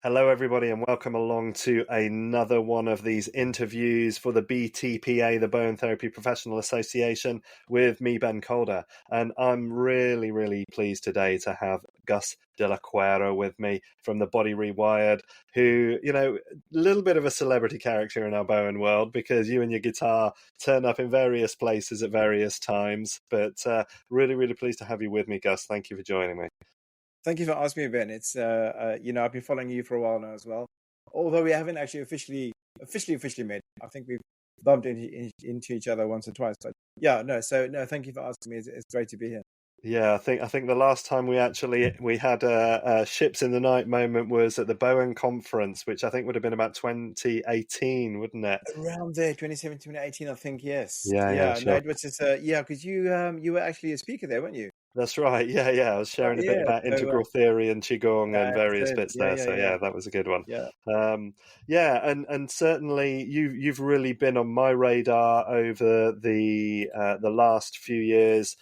Hello, everybody, and welcome along to another one of these interviews for the BTPA, the Bowen Therapy Professional Association, with me, Ben Calder. And I'm really, really pleased today to have Gus de la Querra with me from the Body Rewired, who, a little bit of a celebrity character in our Bowen world because you and your guitar turn up in various places at various times. But really, really pleased to have you with me, Gus. Thank you for joining me. Thank you for asking me, Ben. It's I've been following you for a while now as well. Although we haven't actually officially met. I think we've bumped into each other once or twice. But yeah, no. So no, thank you for asking me. It's great to be here. Yeah, I think the last time we had a ships in the night moment was at the Bowen conference, which I think would have been about 2018, wouldn't it? Around there, 2017, 2018, I think. Yes. Yeah, Yeah. No, sure. it was just because you were actually a speaker there, weren't you? That's right. Yeah. I was Right. sharing a bit Yeah. about So integral theory and qigong and that's various it. bits Yeah. there. Yeah. So Yeah. yeah, that was a good one. Yeah. And certainly you've really been on my radar over the last few years.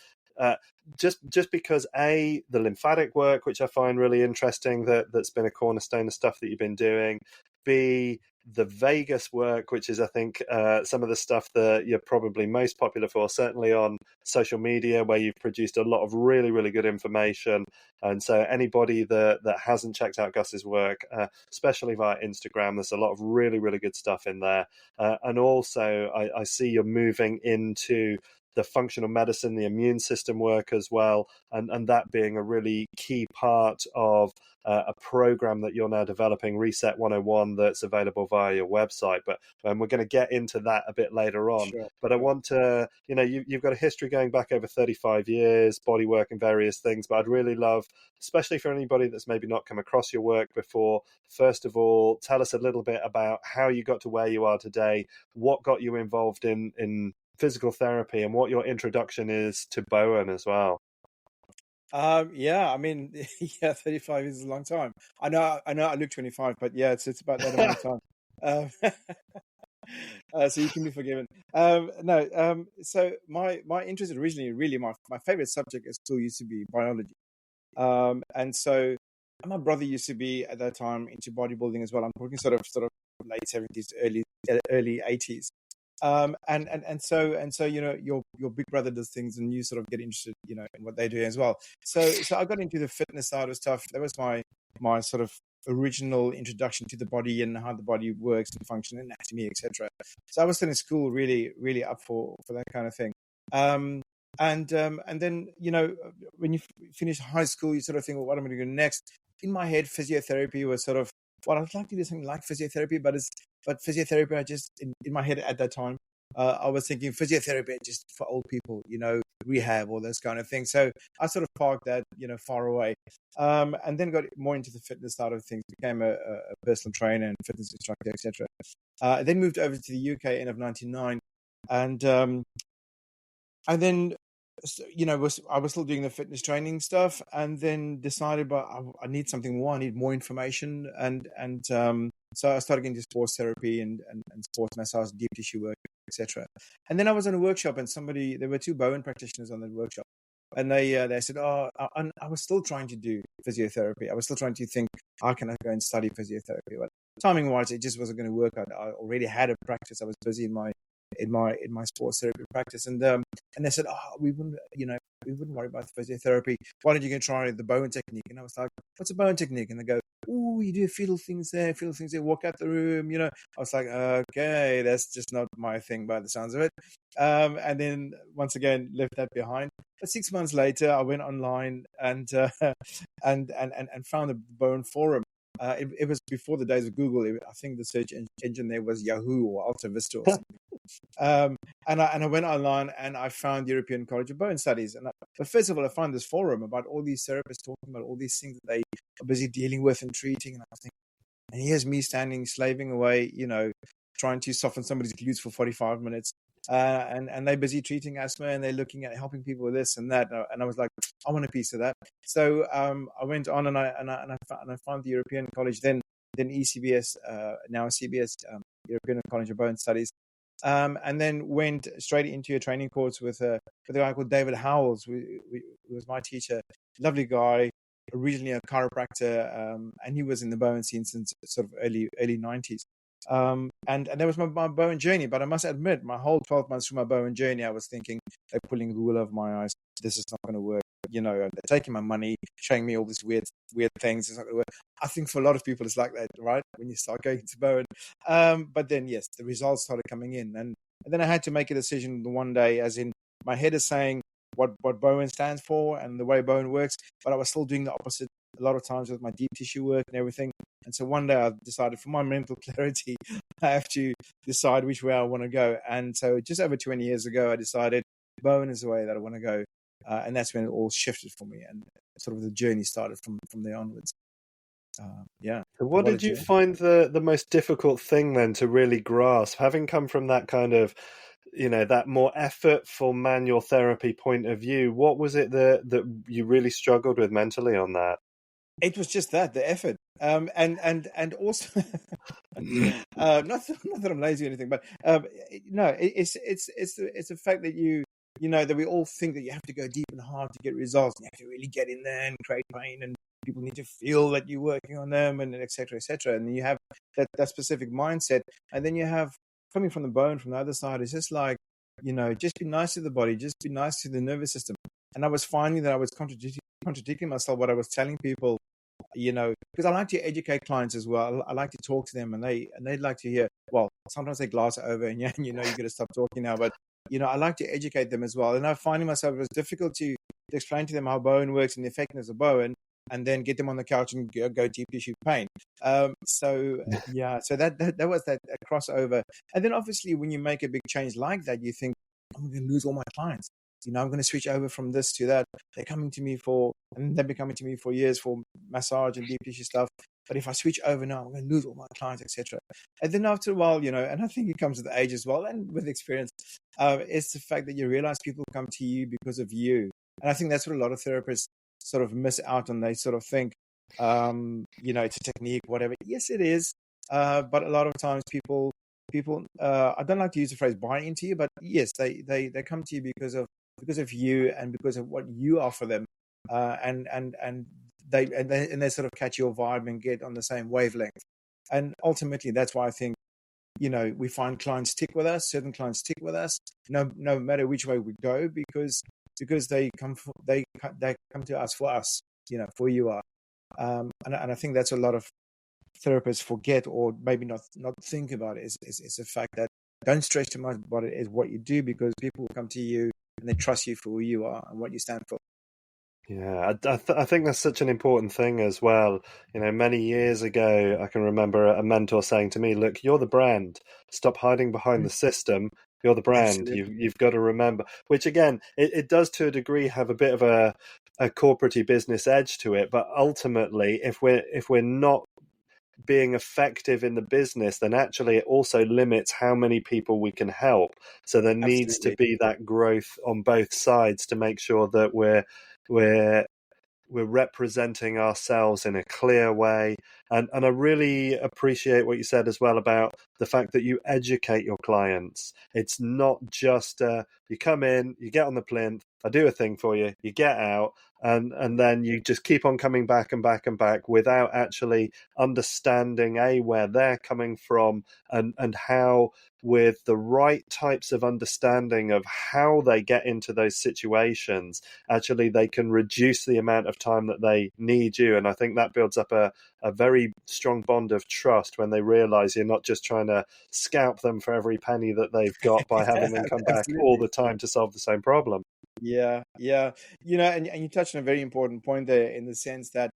Just because the lymphatic work, which I find really interesting, that's been a cornerstone of stuff that you've been doing. B, the Vegas work, which is, I think, some of the stuff that you're probably most popular for, certainly on social media, where you've produced a lot of really, really good information. And so anybody that hasn't checked out Gus's work, especially via Instagram, there's a lot of really, really good stuff in there. And also, I see you're moving into the functional medicine, the immune system work as well, and that being a really key part of a program that you're now developing, Reset 101, that's available via your website. But we're going to get into that a bit later on. Sure. But I Sure. want to, you've got a history going back over 35 years, bodywork and various things. But I'd really love, especially for anybody that's maybe not come across your work before, first of all, tell us a little bit about how you got to where you are today, what got you involved in physical therapy, and what your introduction is to Bowen as well. Yeah, I mean, yeah, 35 is a long time. I know, I look 25, but yeah, it's about that amount of time. Um, so you can be forgiven. No, so my interest originally, really, my favorite subject is still used to be biology. And my brother used to be at that time into bodybuilding as well. I'm talking sort of late 70s, early 80s. And so your big brother does things and you sort of get interested in what they do as well. So I got into the fitness side of stuff. That was my sort of original introduction to the body and how the body works and function, anatomy, etc. So I was still in school, really up for that kind of thing. And then when you finish high school, you sort of think, well, what am I going to do next? In my head, physiotherapy was sort of, well, I'd like to do something like physiotherapy, but physiotherapy, I just in my head at that time, I was thinking physiotherapy just for old people, rehab, all those kind of things. So I sort of parked that, far away, and then got more into the fitness side of things. Became a personal trainer and fitness instructor, etc. Then moved over to the UK end of '99, and then I was still doing the fitness training stuff, and then decided, but I need something more. I need more information, and so I started getting into sports therapy and sports massage, deep tissue work, etc. And then I was in a workshop, and there were two Bowen practitioners on the workshop, and they said, "Oh," I was still trying to do physiotherapy. I was still trying to think, how can I go and study physiotherapy? But timing wise, it just wasn't going to work out. I already had a practice. I was busy in my sports therapy practice, and they said, "Oh, we wouldn't worry about the physiotherapy. Why don't you go try the Bowen Technique?" And I was like, "What's a Bowen Technique?" And they go, "Oh, you do fetal things there, walk out the room." I was like, "Okay, that's just not my thing by the sounds of it." And then once again left that behind. But 6 months later, I went online and found the Bowen forum. It was before the days of Google. I think the search engine there was Yahoo or Alta Vista or something. And I went online and I found European College of Bone Studies. But first of all, I found this forum about all these therapists talking about all these things that they are busy dealing with and treating. And I was thinking, and here's me slaving away, trying to soften somebody's glutes for 45 minutes. And they're busy treating asthma and they're looking at helping people with this and that. And I was like, I want a piece of that. So I went on and I found the European College, then ECBS, now CBS, European College of Bone Studies. And then went straight into a training course with a guy called David Howells, who was my teacher. Lovely guy, originally a chiropractor, and he was in the Bowen scene since sort of early 90s. And that was my Bowen journey. But I must admit, my whole 12 months through my Bowen journey, I was thinking, they're pulling the wool over my eyes. This is not going to work. They're taking my money, showing me all these weird things. It's not going to work. I think for a lot of people, it's like that, right? When you start going to Bowen. But then, yes, the results started coming in. And then I had to make a decision the one day, as in my head is saying what Bowen stands for and the way Bowen works, but I was still doing the opposite a lot of times with my deep tissue work and everything. And so one day I decided, for my mental clarity, I have to decide which way I want to go. And so just over 20 years ago, I decided Bowen is the way that I want to go. And that's when it all shifted for me, and sort of the journey started from there onwards. Yeah. So what did you find the most difficult thing then to really grasp, having come from that kind of, that more effortful manual therapy point of view? What was it that you really struggled with mentally on that? It was just that, the effort, and also not that I'm lazy or anything, but no, it's the fact that that we all think that you have to go deep and hard to get results. And you have to really get in there and create pain, and people need to feel that you're working on them, and et cetera, et cetera. And you have that specific mindset, and then you have coming from the Bowen from the other side. It's just like, just be nice to the body, just be nice to the nervous system. And I was finding that I was contradicting myself, what I was telling people, because I like to educate clients as well. I like to talk to them, and they'd like to hear. Well, sometimes they glass it over, and you got to stop talking now. But I like to educate them as well. And I'm finding myself, it was difficult to explain to them how Bowen works and the effectiveness of Bowen, and then get them on the couch and go deep tissue pain. So that was that crossover. And then obviously when you make a big change like that, you think, I'm going to lose all my clients. I'm going to switch over from this to that. They've been coming to me for years for massage and deep tissue stuff. But if I switch over now, I'm going to lose all my clients, etc. And then after a while, and I think it comes with age as well and with experience, it's the fact that you realize people come to you because of you. And I think that's what a lot of therapists sort of miss out on. They sort of think, it's a technique, whatever. Yes, it is. But a lot of times people, I don't like to use the phrase buy into you, but yes, they come to you because of you and because of what you offer them, and they sort of catch your vibe and get on the same wavelength. And ultimately, that's why I think we find clients stick with us. Certain clients stick with us, no matter which way we go, because they come to us for us, for you are. And I think that's a lot of therapists forget, or maybe not think about it, is the fact that don't stress too much about it, is what you do, because people will come to you and they trust you for who you are and what you stand for. Yeah, I think that's such an important thing as well. Many years ago, I can remember a mentor saying to me, look, you're the brand. Stop hiding behind the system. You're the brand. You've got to remember, which again, it does to a degree have a bit of a corporate-y business edge to it. But ultimately, if we're not being effective in the business, then actually it also limits how many people we can help. So there needs to be that growth on both sides to make sure that we're representing ourselves in a clear way. And I really appreciate what you said as well about the fact that you educate your clients. It's not just you come in, you get on the plinth, I do a thing for you, you get out, and then you just keep on coming back and back and back without actually understanding where they're coming from, and how, with the right types of understanding of how they get into those situations, actually they can reduce the amount of time that they need you. And I think that builds up a very strong bond of trust when they realize you're not just trying to scalp them for every penny that they've got by having them come back all the time to solve the same problem. Yeah. And you touched on a very important point there, in the sense that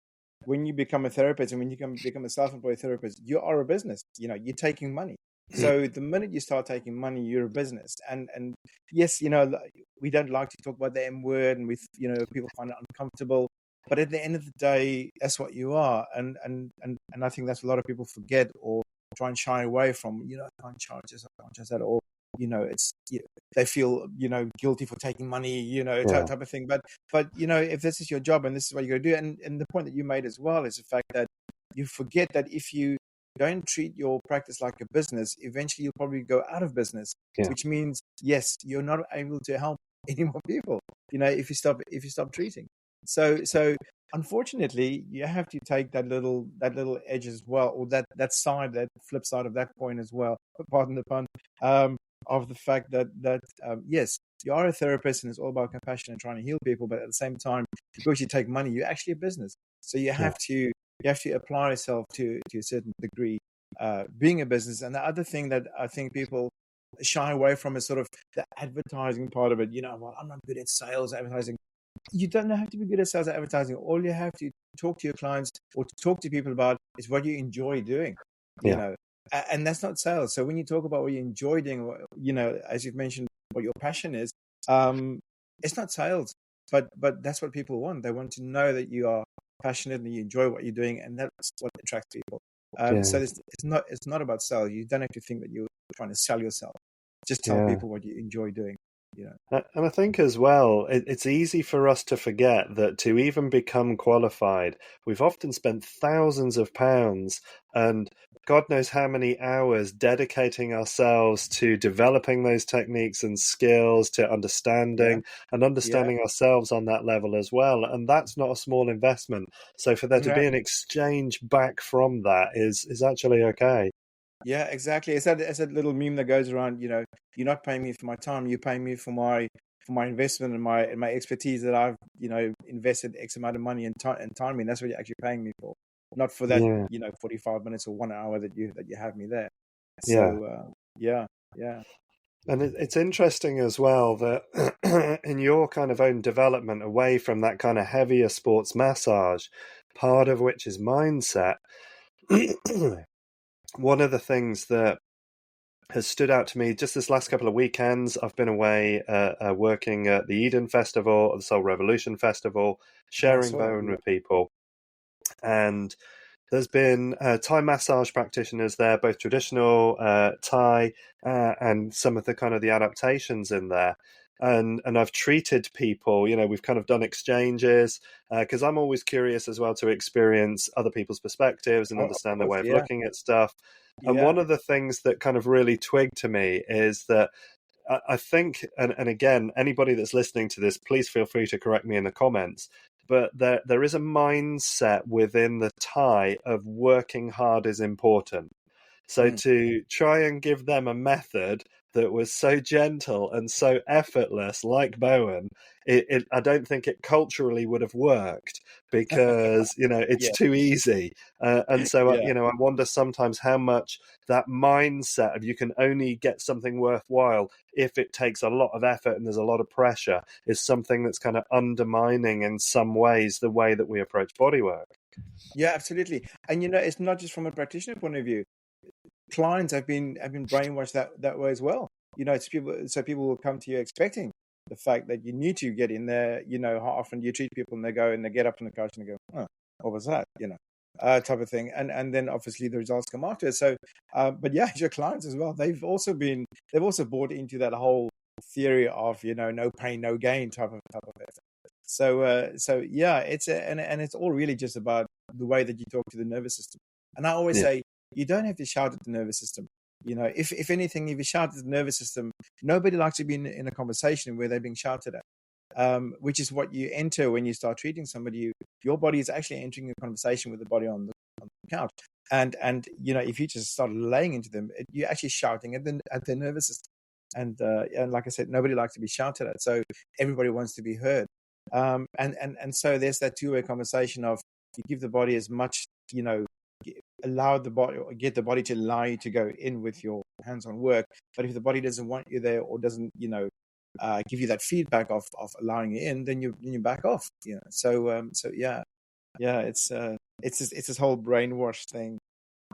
when you become a therapist and when you become a self-employed therapist, you are a business. You're taking money. So the minute you start taking money, you're a business. And yes, we don't like to talk about the M word, and people find it uncomfortable. But at the end of the day, that's what you are. And I think that's a lot of people forget or try and shy away from. I can't charge this, I can't charge that, or it's they feel guilty for taking money, type of thing. But if this is your job and this is what you're going to do, and the point that you made as well is the fact that you forget that if you don't treat your practice like a business, eventually you'll probably go out of business, which means, yes, you're not able to help any more people, if you stop treating. So unfortunately, you have to take that little edge as well, or that side, that flip side of that coin as well. Pardon the pun. Um, of the fact that yes, you are a therapist and it's all about compassion and trying to heal people, but at the same time, because you take money, you're actually a business. So you have to apply yourself to a certain degree, being a business. And the other thing that I think people shy away from is sort of the advertising part of it. Well, I'm not good at sales advertising. You don't have to be good at sales advertising. All you have to talk to your clients or to talk to people about is what you enjoy doing, you Yeah, know, and that's not sales. So when you talk about what you enjoy doing, as you've mentioned, what your passion is, um, it's not sales, but that's what people want. They want to know that you are passionate and you enjoy what you're doing, and that's what attracts people. So yeah, it's not about sales. You don't have to think that you're trying to sell yourself. Just tell yeah. people what you enjoy doing. You know. And I think as well, it's easy for us to forget that to even become qualified, we've often spent thousands of pounds and God knows how many hours dedicating ourselves to developing those techniques and skills, to Yeah, yeah, understanding ourselves on that level as well. And that's not a small investment. So for there to yeah. be an exchange back from that is actually okay. Yeah, exactly. It's that little meme that goes around. You're not paying me for my time. You're paying me for my investment and my expertise that I've invested X amount of money and time in. That's what you're actually paying me for, not for that Yeah, 45 minutes or 1 hour that you have me there. yeah. So yeah, yeah, And it's interesting as well that in your kind of own development away from that kind of heavier sports massage, part of which is mindset, one of the things that has stood out to me just this last couple of weekends, I've been away working at the Eden Festival, the Soul Revolution Festival, yeah. I sharing saw that. Bowen Yeah, with people. And there's been Thai massage practitioners there, both traditional Thai and some of the kind of the adaptations in there. And I've treated people, we've kind of done exchanges because I'm always curious as well to experience other people's perspectives and oh, of understand their course. way of Yeah, looking at stuff. And yeah, one of the things that kind of really twigged to me is that I think, and again, anybody that's listening to this, please feel free to correct me in the comments. But there is a mindset within the Thai of working hard is important. So mm, to try and give them a method that was so gentle and so effortless, like Bowen, I don't think it culturally would have worked because it's yeah, too easy. And so yeah. I wonder sometimes how much that mindset of you can only get something worthwhile if it takes a lot of effort and there's a lot of pressure is something that's kind of undermining in some ways the way that we approach bodywork. Yeah, absolutely. And it's not just from a practitioner point of view. Clients have been brainwashed that way as well. People will come to you expecting the fact that you need to get in there. How often do you treat people and they get up on the couch and they go, "Oh, what was that?" Type of thing. And then obviously the results come after. So, but yeah, your clients as well. They've also bought into that whole theory of no pain, no gain type of effort. So yeah, and it's all really just about the way that you talk to the nervous system. And I always Yeah, say you don't have to shout at the nervous system. If anything, if you shout at the nervous system, nobody likes to be in a conversation where they're being shouted at. Which is what you enter when you start treating somebody. Your body is actually entering a conversation with the body on the couch, and if you just start laying into them, you're actually shouting at the nervous system. And like I said, nobody likes to be shouted at, so everybody wants to be heard. And so there's that two-way conversation of you give the body as much, allow the body or get the body to allow you to go in with your hands-on work. But if the body doesn't want you there or doesn't, give you that feedback of allowing you in, then you back off. So yeah, yeah, it's this whole brainwash thing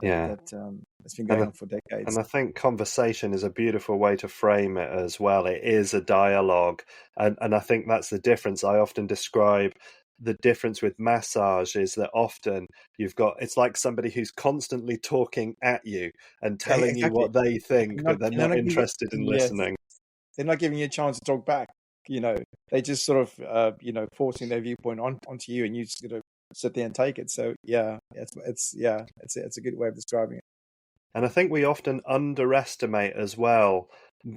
that yeah. that's been And going on for decades. And I think conversation is a beautiful way to frame it as well. It is a dialogue. And I think that's the difference. I often describe the difference with massage is that often it's like somebody who's constantly talking at you and telling you Exactly. what they think, Not, but they're and they're not not giving, interested in yes, listening. they're not giving you a chance to talk back. You know, they just sort of, forcing their viewpoint onto you, and you just got to sit there and take it. So yeah, it's a good way of describing it. And I think we often underestimate as well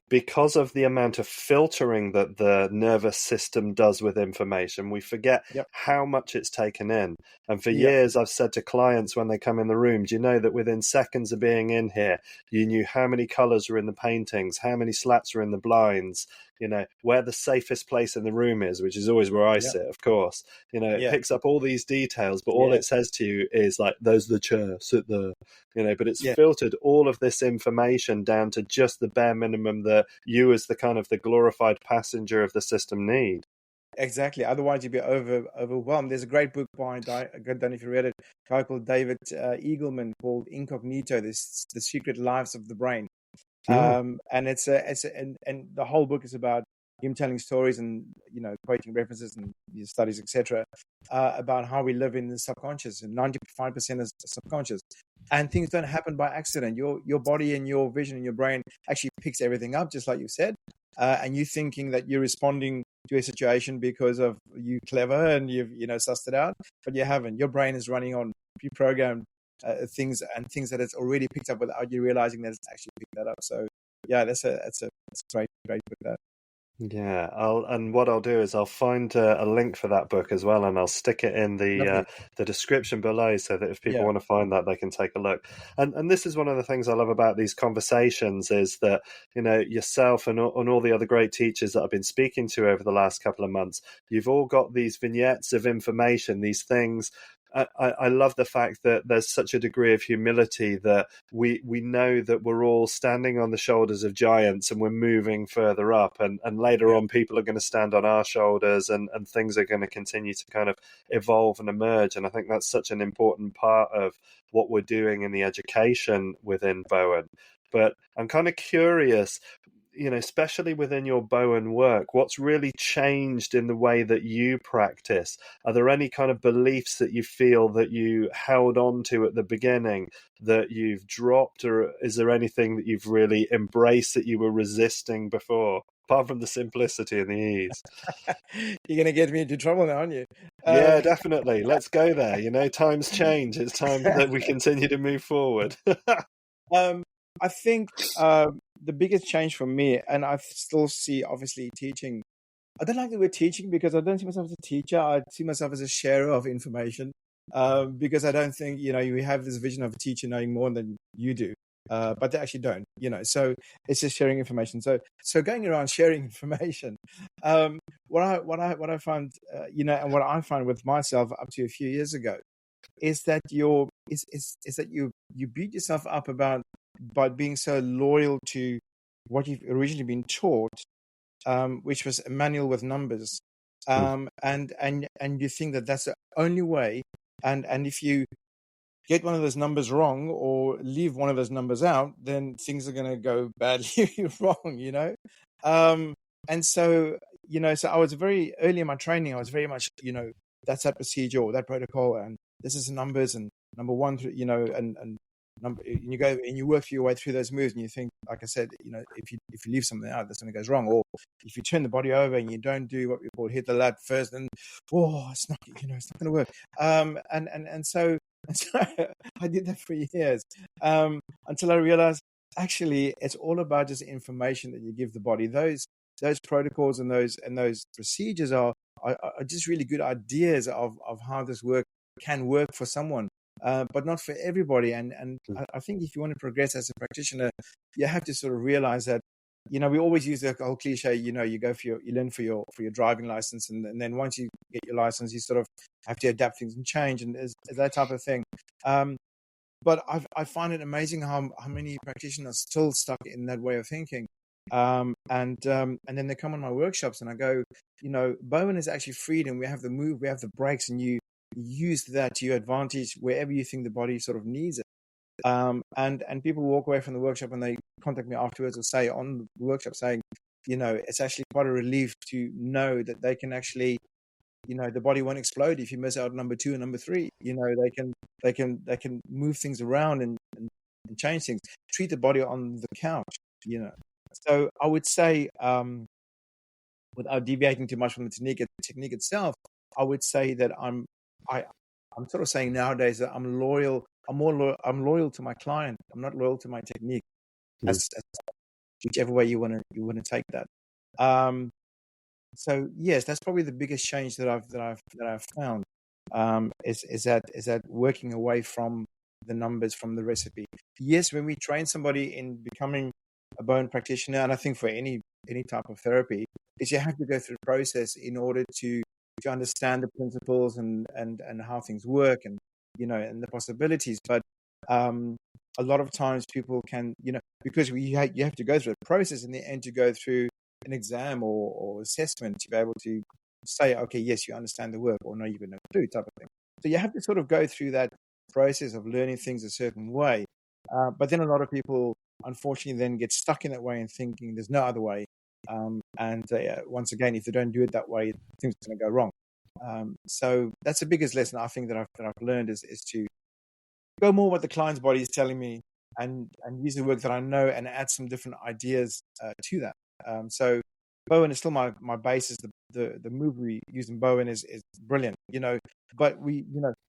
because of the amount of filtering that the nervous system does with information, we forget Yep. how much it's taken in. And for Yep. years, I've said to clients when they come in the room, do you know that within seconds of being in here, you knew how many colors were in the paintings, how many slats were in the blinds, you know, where the safest place in the room is, which is always where I Yep. sit, of course. You know, it Yeah. picks up all these details, but all Yeah. it says to you is like, there's the chair, sit there. You know, but it's Yeah. filtered all of this information down to just the bare minimum that you as the kind of the glorified passenger of the system need. Exactly. Otherwise, you'd be overwhelmed. There's a great book by, I don't know if you read it, a guy called David Eagleman called Incognito, The Secret Lives of the Brain. Mm. And and the whole book is about him telling stories and, you know, quoting references and his studies, etc., about how we live in the subconscious, and 95% is subconscious, and things don't happen by accident. Your body and your vision and your brain actually picks everything up, just like you said, and you thinking that you're responding to a situation because of you clever and you've, you know, sussed it out, but you haven't. Your brain is running on pre-programmed things that it's already picked up without you realizing that it's actually picked that up. So yeah, that's a great book. That Yeah, and what I'll do is I'll find a link for that book as well, and I'll stick it in lovely. the description below, so that if people Yeah, want to find that, they can take a look. And this is one of the things I love about these conversations is that, you know, yourself and all the other great teachers that I've been speaking to over the last couple of months, you've all got these vignettes of information, these things. I love the fact that there's such a degree of humility that we know that we're all standing on the shoulders of giants and we're moving further up, and later yeah, on people are going to stand on our shoulders, and things are going to continue to kind of evolve and emerge. And I think that's such an important part of what we're doing in the education within Bowen. But I'm kind of curious, you know, especially within your Bowen work, what's really changed in the way that you practice? Are there any kind of beliefs that you feel that you held on to at the beginning that you've dropped, or is there anything that you've really embraced that you were resisting before, apart from the simplicity and the ease? you're gonna get me into trouble now, aren't you? Yeah, Um, definitely. Let's go there. You know, times change. It's time that we continue to move forward. um, I think the biggest change for me, and I still see obviously teaching. I don't like the word teaching because I don't see myself as a teacher. I see myself as a sharer of information, because I don't think, you know, you have this vision of a teacher knowing more than you do, but they actually don't, you know. So it's just sharing information. So going around sharing information, what I find, you know, and what I find with myself up to a few years ago is that is that you beat yourself up about by being so loyal to what you've originally been taught, which was a manual with numbers, and you think that that's the only way, and if you get one of those numbers wrong or leave one of those numbers out, then things are going to go badly wrong, you know. um, and so, you know, so I was very early in my training. I was very much, you know, that's that procedure or that protocol, and this is the numbers, and number one, you know, and number, and you go and you work your way through those moves, and you think, like I said, you know, if you leave something out, then something goes wrong, or if you turn the body over and you don't do what we call hit the lat first, then it's not, you know, it's not going to work. And so and so I did that for years, until I realized actually it's all about just information that you give the body. Those protocols and those procedures are just really good ideas of how this can work for someone, but not for everybody. And I think if you want to progress as a practitioner, you have to sort of realize that, you know, we always use the whole cliche, you know, you learn for your driving license, and then once you get your license, you sort of have to adapt things and change, and is that type of thing. But I find it amazing how many practitioners are still stuck in that way of thinking. And then they come on my workshops and I go, you know, Bowen is actually freedom. We have the move, we have the breaks, and you use that to your advantage wherever you think the body sort of needs it. And people walk away from the workshop and they contact me afterwards or say on the workshop saying, you know, it's actually quite a relief to know that they can actually, you know, the body won't explode if you miss out number 2 and number 3. You know, they can move things around and change things, treat the body on the couch, you know. So I would say, without deviating too much from the technique itself, I would say that I'm sort of saying nowadays that I'm loyal. I'm loyal to my client. I'm not loyal to my technique. As whichever way you want to take that. So yes, that's probably the biggest change that I've found, is that working away from the numbers, from the recipe. Yes, when we train somebody in becoming a bone practitioner, and I think for any type of therapy, is you have to go through the process in order to understand the principles and how things work, and and the possibilities. But a lot of times people can, because you have to go through a process in the end to go through an exam or assessment to be able to say, okay, yes, you understand the work, or no, you've got no clue, type of thing. So you have to sort of go through that process of learning things a certain way. But then a lot of people, unfortunately, then get stuck in that way and thinking there's no other way. Once again, if they don't do it that way, things are going to go wrong. So that's the biggest lesson I think that I've learned is to go more what the client's body is telling me, and use the work that I know and add some different ideas to that. So Bowen is still my basis. The move we use in Bowen is brilliant, but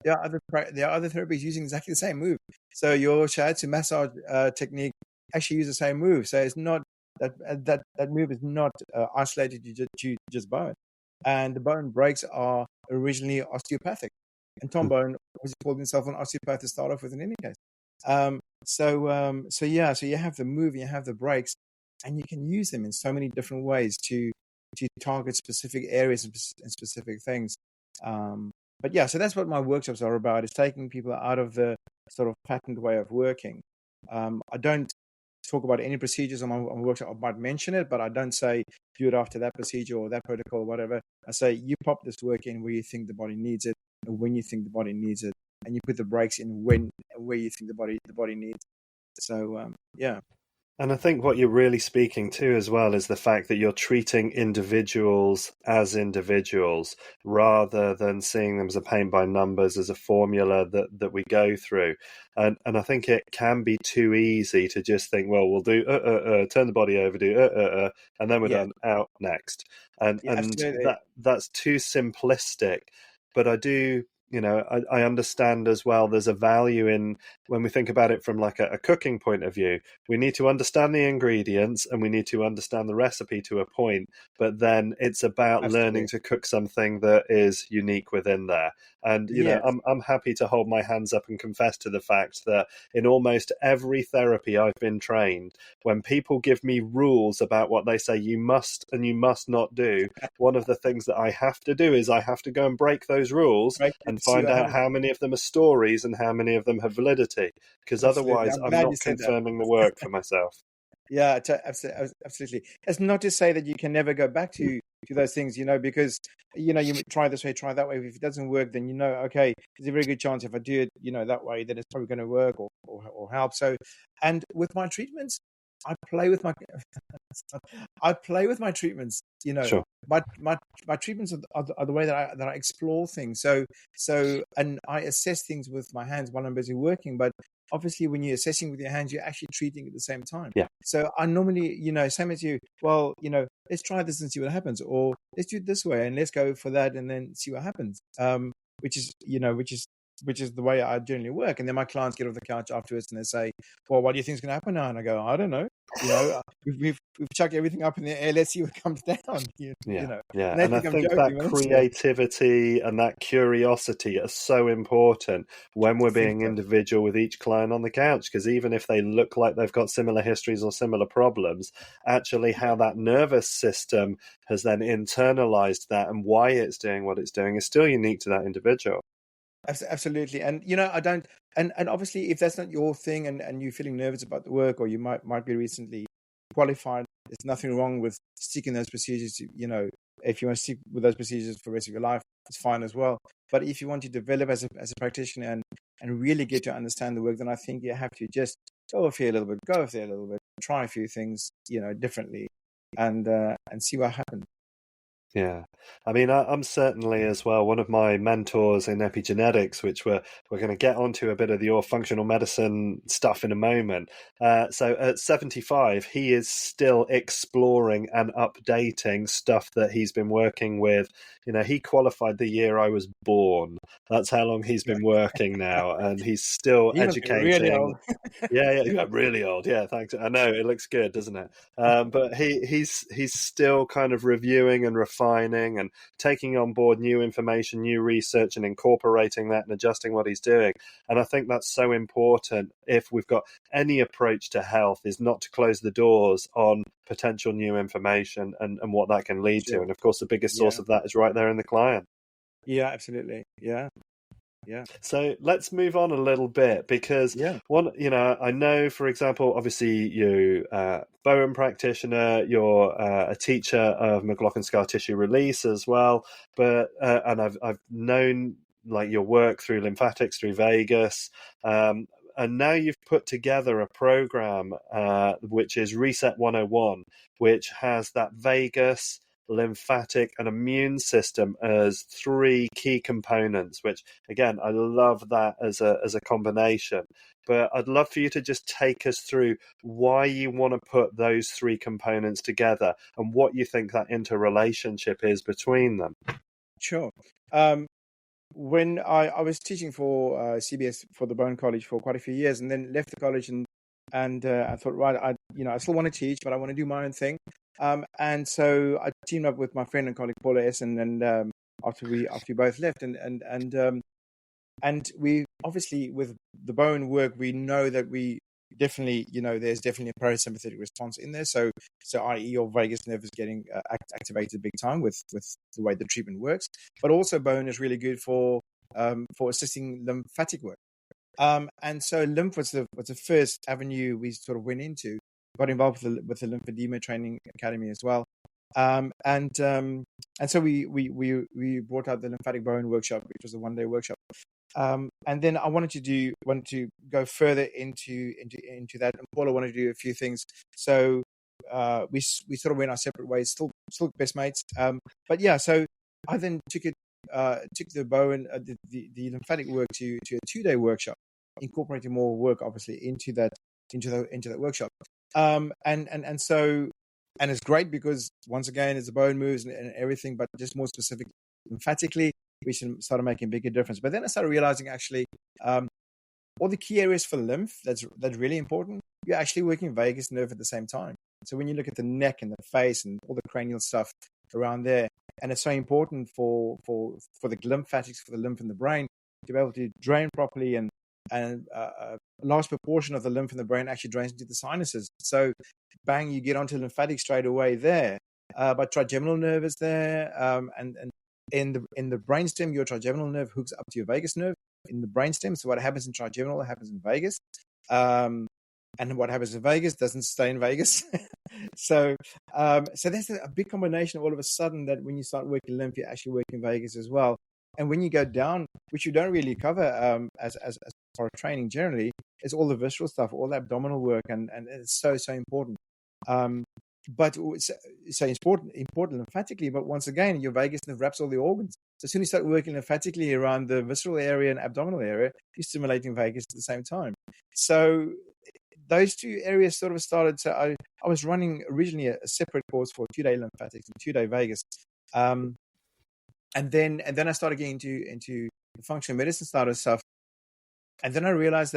there are other therapies using exactly the same move. So your shiatsu massage technique actually use the same move. So it's not that move is not isolated to just Bowen. And the Bowen breaks are originally osteopathic, and Tom Bowen was called himself an osteopath to start off with in any case. So you have the move, you have the breaks, and you can use them in so many different ways to target specific areas and specific things. But yeah, so that's what my workshops are about, is taking people out of the sort of patterned way of working. I don't talk about any procedures on my workshop. I might mention it, but I don't say do it after that procedure or that protocol or whatever. I say you pop this work in where you think the body needs it, and when you think the body needs it, and you put the breaks in where you think the body needs it. So yeah. And I think what you're really speaking to as well is the fact that you're treating individuals as individuals rather than seeing them as a paint by numbers, as a formula that we go through. And I think it can be too easy to just think, well, we'll do turn the body over, do and then we're done, out, next. And that's too simplistic. But I do, I understand as well there's a value in, when we think about it from like a cooking point of view, we need to understand the ingredients and we need to understand the recipe to a point, but then it's about learning to cook something that is unique within there. And, I'm happy to hold my hands up and confess to the fact that in almost every therapy I've been trained, when people give me rules about what they say you must and you must not do, one of the things that I have to do is I have to go and break those rules and find out how many of them are stories and how many of them have validity, because otherwise I'm not confirming the work for myself. Yeah, absolutely. It's not to say that you can never go back to those things, because you try this way, try that way. If it doesn't work, then okay, there's a very good chance if I do it, that way, then it's probably going to work or help. So, and with my treatments, I play with my treatments. Sure. My treatments are the way that I explore things. So and I assess things with my hands while I'm busy working. But obviously, when you're assessing with your hands, you're actually treating at the same time. Yeah. So I normally, same as you. Well, let's try this and see what happens, or let's do it this way and let's go for that and then see what happens. Which is the way I generally work. And then my clients get off the couch afterwards and they say, well, what do you think is going to happen now? And I go, I don't know. We've chucked everything up in the air. Let's see what comes down. Yeah. And I think that creativity and that curiosity are so important when we're being individual with each client on the couch, because even if they look like they've got similar histories or similar problems, actually how that nervous system has then internalized that and why it's doing what it's doing is still unique to that individual. Absolutely. And I don't, and obviously if that's not your thing and you're feeling nervous about the work, or you might be recently qualified, there's nothing wrong with sticking those procedures to, if you want to stick with those procedures for the rest of your life, it's fine as well. But if you want to develop as a practitioner and really get to understand the work, then I think you have to just go off here a little bit, try a few things, differently, and see what happens. Yeah, I mean, I'm certainly as well one of my mentors in epigenetics, which we're going to get onto a bit of your functional medicine stuff in a moment. So at 75, he is still exploring and updating stuff that he's been working with. You know, he qualified the year I was born. That's how long he's Yeah. been working now, and he's still He must be really educating. old. Yeah, you got really old. Yeah, thanks. I know it looks good, doesn't it? But he's still kind of reviewing and refining and taking on board new information, new research, and incorporating that and adjusting what he's doing. And I think that's so important if we've got any approach to health, is not to close the doors on potential new information and what that can lead to. Sure. And of course, the biggest source Yeah. of that is right there in the client. Yeah, absolutely. Yeah. Yeah. So let's move on a little bit, because Yeah. one, you know, I know, for example, obviously you, Bowen practitioner, you're a teacher of McLaughlin scar tissue release as well, but and I've known like your work through lymphatics, through Vegas, and now you've put together a program which is Reset 101, which has that Vegas, lymphatic, and immune system as three key components, which again, I love that as a combination. But I'd love for you to just take us through why you want to put those three components together and what you think that interrelationship is between them. Sure. When I was teaching for CBS for the Bowen College for quite a few years, and then left the college, and I thought, right, I still want to teach, but I want to do my own thing. And so I teamed up with my friend and colleague Paula Essen, and after we both left, and we obviously, with the Bowen work, we know that we definitely, there's definitely a parasympathetic response in there. So i.e. your vagus nerve is getting activated big time with the way the treatment works. But also Bowen is really good for assisting lymphatic work. And so lymph was the first avenue we sort of went into. Got involved with the lymphedema training academy as well. And so we brought out the lymphatic Bowen workshop, which was a 1-day workshop. And then I wanted to go further into that, and Paula wanted to do a few things. So we sort of went our separate ways, still best mates. But yeah, so I then took the Bowen the lymphatic work to a 2-day workshop, incorporating more work obviously into that workshop. And it's great because once again, it's the Bowen moves and everything, but just more specific lymphatically, we started making a bigger difference. But then I started realizing actually, all the key areas for lymph that's really important, you're actually working vagus nerve at the same time. So when you look at the neck and the face and all the cranial stuff around there, and it's so important for the lymphatics, for the lymph in the brain, to be able to drain properly, and a large proportion of the lymph in the brain actually drains into the sinuses. So bang, you get onto lymphatic straight away there. But trigeminal nerve is there, and in the brainstem, your trigeminal nerve hooks up to your vagus nerve in the brainstem. So what happens in trigeminal happens in vagus, and what happens in vagus doesn't stay in Vegas. So that's a big combination. All of a sudden, that when you start working lymph, you're actually working vagus as well. And when you go down, which you don't really cover as part of training generally, is all the visceral stuff, all the abdominal work, and it's so important. But so important lymphatically, but once again, your vagus nerve wraps all the organs. So as soon as you start working lymphatically around the visceral area and abdominal area, you're stimulating vagus at the same time. So those two areas sort of started. So I was running originally a separate course for 2-day lymphatics and 2-day vagus. And then I started getting into the functional medicine side of stuff. And then I realized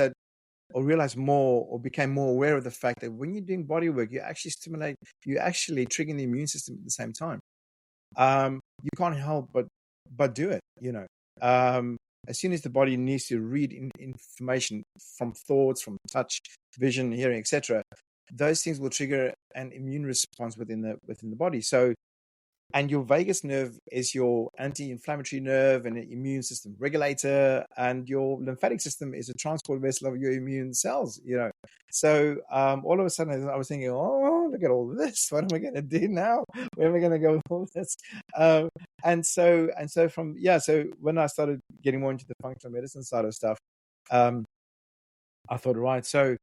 more, or became more aware of the fact that when you're doing body work, you're actually triggering the immune system at the same time. You can't help but do it, as soon as the body needs to read information from thoughts, from touch, vision, hearing, etc., those things will trigger an immune response within the body. So, and your vagus nerve is your anti-inflammatory nerve and an immune system regulator, and your lymphatic system is a transport vessel of your immune cells. So all of a sudden I was thinking, oh, look at all this. What am I going to do now? Where am I going to go with all this? And so so when I started getting more into the functional medicine side of stuff, I thought, right, so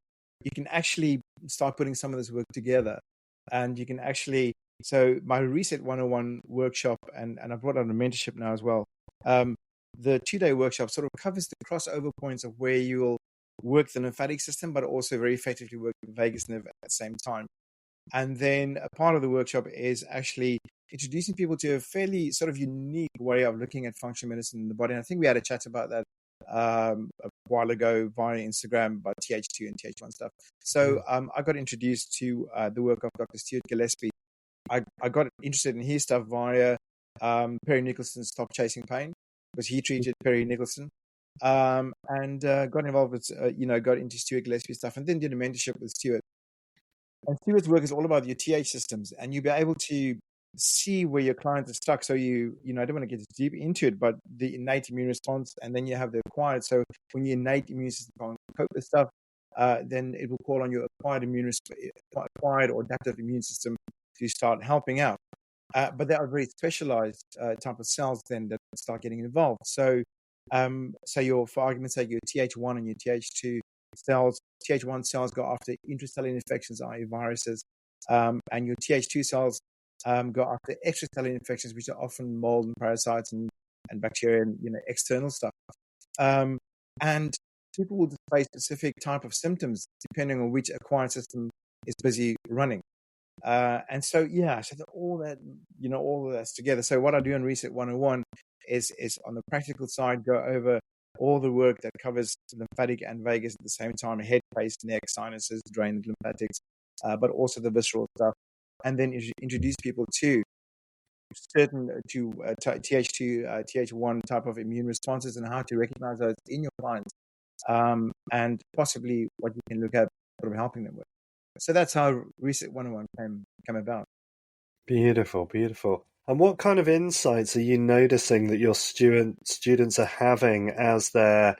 you can actually start putting some of this work together, and you can actually So my Reset 101 workshop, and I brought on a mentorship now as well. The 2-day workshop sort of covers the crossover points of where you will work the lymphatic system, but also very effectively work the vagus nerve at the same time. And then a part of the workshop is actually introducing people to a fairly sort of unique way of looking at functional medicine in the body. And I think we had a chat about that a while ago via Instagram about TH2 and TH1 stuff. So I got introduced to the work of Dr. Stuart Gillespie. I got interested in his stuff via Perry Nicholson's Stop Chasing Pain, because he treated Perry Nicholson, and got involved with, got into Stuart Gillespie stuff, and then did a mentorship with Stuart. And Stuart's work is all about your TH systems, and you'll be able to see where your clients are stuck. So I don't want to get deep into it, but the innate immune response, and then you have the acquired. So when your innate immune system can't cope with stuff, then it will call on your acquired or adaptive immune system to start helping out. But there are very specialized type of cells then that start getting involved. So, for argument's sake, your TH1 and your TH2 cells, TH1 cells go after intracellular infections, i.e. viruses, and your TH2 cells go after extracellular infections, which are often mold and parasites and bacteria and external stuff. And people will display specific type of symptoms depending on which acquired system is busy running. And so all of that's together. So what I do in Reset 101 is on the practical side, go over all the work that covers lymphatic and vagus at the same time: head, face, neck, sinuses, drainage, lymphatics, but also the visceral stuff, and then introduce people to certain TH2, TH1 type of immune responses and how to recognize those in your clients, and possibly what you can look at sort of helping them with. So that's how Reset 101 came about. Beautiful, beautiful. And what kind of insights are you noticing that your students are having as they're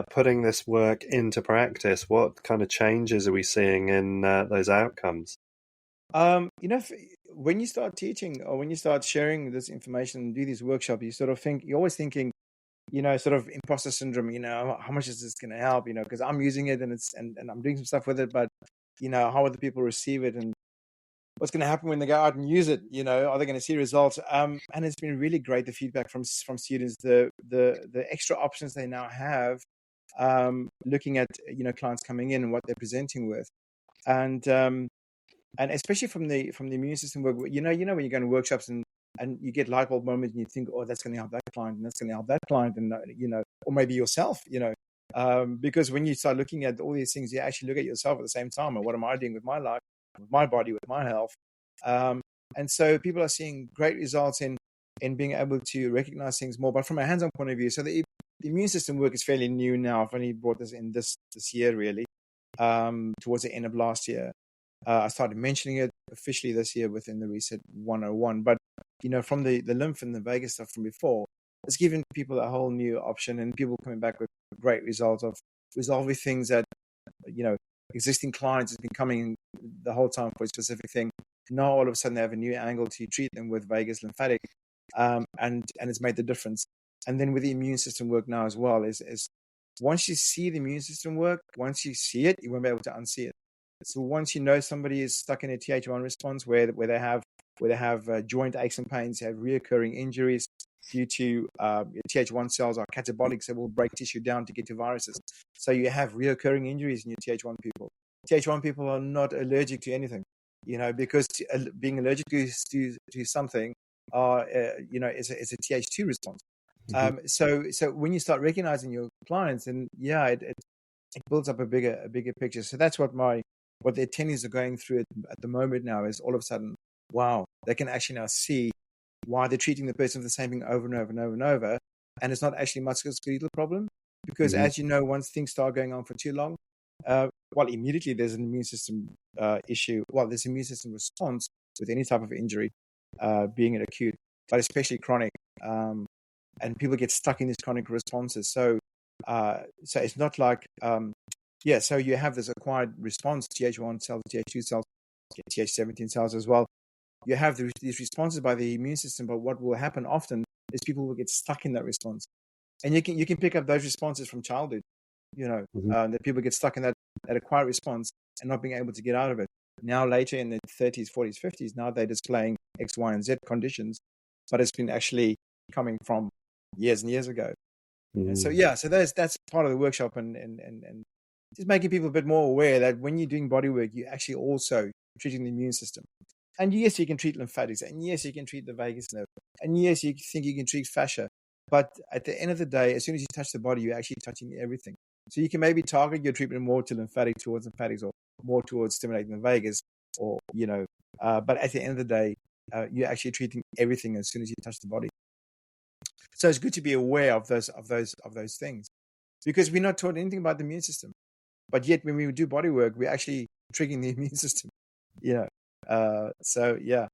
putting this work into practice? What kind of changes are we seeing in those outcomes? When you start teaching or when you start sharing this information and do these workshops, you're always thinking, sort of imposter syndrome, how much is this going to help, because I'm using it and I'm doing some stuff with it, but how other people receive it and what's going to happen when they go out and use it, are they going to see results? And it's been really great, the feedback from students, the extra options they now have, looking at, clients coming in and what they're presenting with. And especially from the immune system work, when you go to workshops and you get light bulb moments and you think, oh, that's going to help that client and that's going to help that client, and or maybe yourself, because when you start looking at all these things, you actually look at yourself at the same time. And what am I doing with my life, with my body, with my health? And so people are seeing great results in being able to recognize things more, but from a hands-on point of view. So the immune system work is fairly new now. I've only brought this in this year, really, towards the end of last year. I started mentioning it officially this year within the Reset 101. But, from the lymph and the vagus stuff from before, it's given people a whole new option, and people coming back with great results of resolving things that, existing clients has been coming the whole time for a specific thing. Now, all of a sudden, they have a new angle to treat them with vagus lymphatic, and it's made the difference. And then with the immune system work now as well, is once you see the immune system work, once you see it, you won't be able to unsee it. So once somebody is stuck in a TH1 response where they have joint aches and pains, have reoccurring injuries due to TH1 cells are catabolic, so will break tissue down to get to viruses. So you have reoccurring injuries in your TH1 people. TH1 people are not allergic to anything, because being allergic to something is a TH2 response. Mm-hmm. So when you start recognizing your clients, and it builds up a bigger picture. So that's what the attendees are going through at the moment now, is all of a sudden, wow, they can actually now see why they're treating the person with the same thing over and over and over and over. And it's not actually a musculoskeletal problem, because as you know, once things start going on for too long, immediately there's an immune system issue. Well, there's immune system response with any type of injury, being it acute, but especially chronic. And people get stuck in these chronic responses. So it's not like, so you have this acquired response, TH1 cells, TH2 cells, TH17 cells as well. You have these responses by the immune system, but what will happen often is people will get stuck in that response. And you can pick up those responses from childhood, that people get stuck in that acquired response and not being able to get out of it. now later in the 30s, 40s, 50s, now they're displaying X, Y, and Z conditions, but it's been actually coming from years and years ago. And so, yeah, so that's part of the workshop, and just making people a bit more aware that when you're doing body work, you're actually also treating the immune system. And yes, you can treat lymphatics, and yes, you can treat the vagus nerve, and yes, you think you can treat fascia. But at the end of the day, as soon as you touch the body, you're actually touching everything. So you can maybe target your treatment more to lymphatic, towards lymphatics, or more towards stimulating the vagus, or but at the end of the day, you're actually treating everything as soon as you touch the body. So it's good to be aware of those things, because we're not taught anything about the immune system. But yet, when we do body work, we're actually triggering the immune system. So yeah.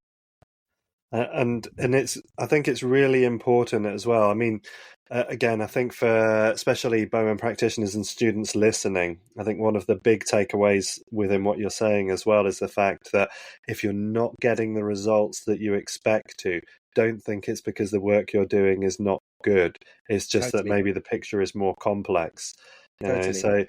And I think it's really important as well. I mean, again, I think for especially Bowen practitioners and students listening, I think one of the big takeaways within what you're saying as well is the fact that if you're not getting the results that you expect to, don't think it's because the work you're doing is not good. It's just that maybe the picture is more complex. So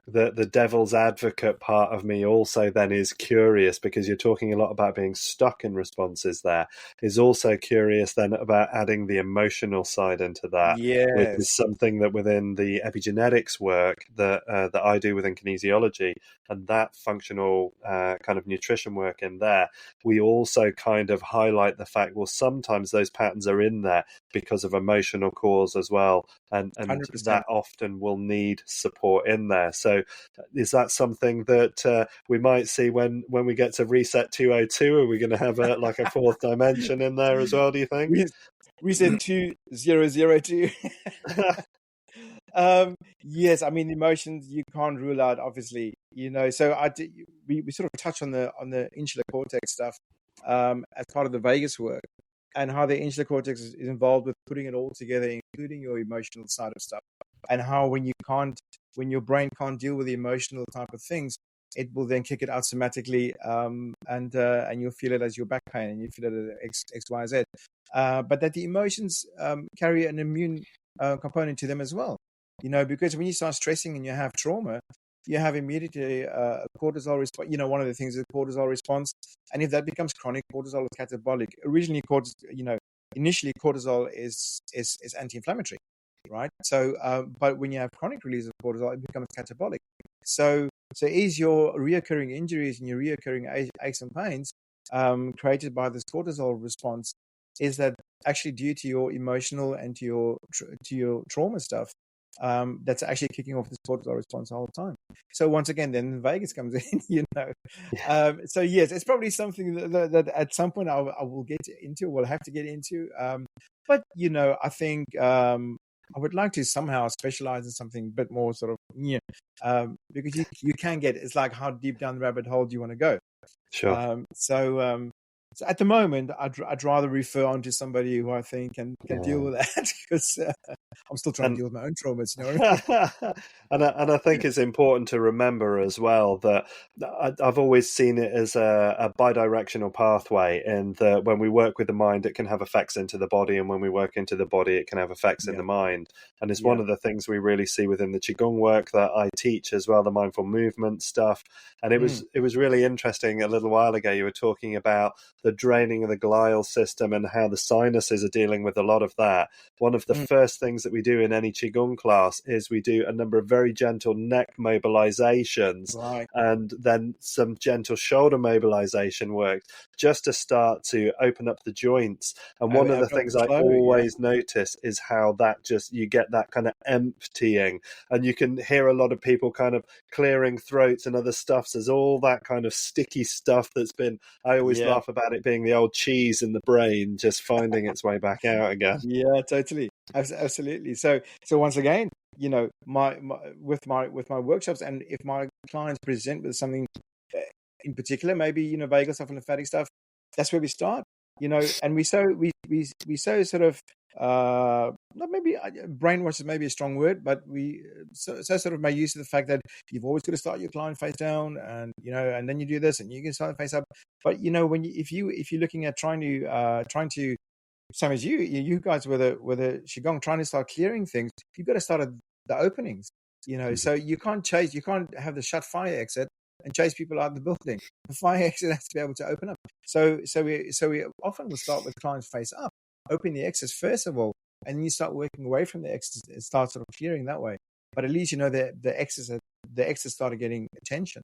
the devil's advocate part of me also then is curious, because you're talking a lot about being stuck in responses there, is also curious then about adding the emotional side into that, which is something that within the epigenetics work that I do within kinesiology and that functional kind of nutrition work in there, we also kind of highlight the fact, well, sometimes those patterns are in there because of emotional cause as well, and 100%. that often will need support in there. So is that something that we might see when we get to Reset 202? Are we going to have a fourth dimension in there as well, do you think? Reset 2002. Yes, I mean, emotions you can't rule out, obviously. So we sort of touch on the insular cortex stuff as part of the vagus work, and how the insular cortex is involved with putting it all together, including your emotional side of stuff, and how when your brain can't deal with the emotional type of things, it will then kick it out somatically, and you'll feel it as your back pain, and you feel it as X, Y, Z. But that the emotions carry an immune component to them as well. Because when you start stressing and you have trauma, you have immediately a cortisol response. One of the things is the cortisol response, and if that becomes chronic, cortisol is catabolic. Initially cortisol is anti-inflammatory, right? So, but when you have chronic release of cortisol, it becomes catabolic. So is your reoccurring injuries and your reoccurring aches and pains created by this cortisol response, is that actually due to your emotional and to your trauma stuff that's actually kicking off this cortisol response the whole time. So once again, then Vegas comes in, So yes, it's probably something that at some point I will get into, will have to get into. But I think I would like to somehow specialize in something a bit more sort of, because you can get, it's like, how deep down the rabbit hole do you want to go? Sure. So at the moment, I'd rather refer on to somebody who I think can deal with that, because I'm still trying to deal with my own traumas. You know what I mean? and I think it's important to remember as well that I've always seen it as a bidirectional pathway, and that when we work with the mind, it can have effects into the body, and when we work into the body, it can have effects in the mind. And it's one of the things we really see within the Qigong work that I teach as well, the mindful movement stuff. And it was really interesting. A little while ago, you were talking about the draining of the glial system and how the sinuses are dealing with a lot of that. One of the first things that we do in any Qigong class is we do a number of very gentle neck mobilizations, right, and then some gentle shoulder mobilization work, just to start to open up the joints. And one of the things I always notice is how that you get that kind of emptying, and you can hear a lot of people kind of clearing throats and other stuff. So there's all that kind of sticky stuff that's been, I always laugh about it being the old cheese in the brain just finding its way back out again. Yeah, totally. Absolutely. So once again, my with my workshops, and if my clients present with something in particular, maybe vagal stuff and lymphatic stuff, that's where we start. And we so sort of not maybe brainwash is maybe a strong word, but we so sort of make use of the fact that you've always got to start your client face down, and and then you do this, and you can start face up. But if you're looking at trying to same as you guys with a Qigong, trying to start clearing things, you've got to start at the openings, so you can't have the shut fire exit and chase people out of the building. The fire exit has to be able to open up. So we often will start with clients face up, open the exits first of all, and then you start working away from the exits. It starts sort of clearing that way. But at least the exits started getting attention.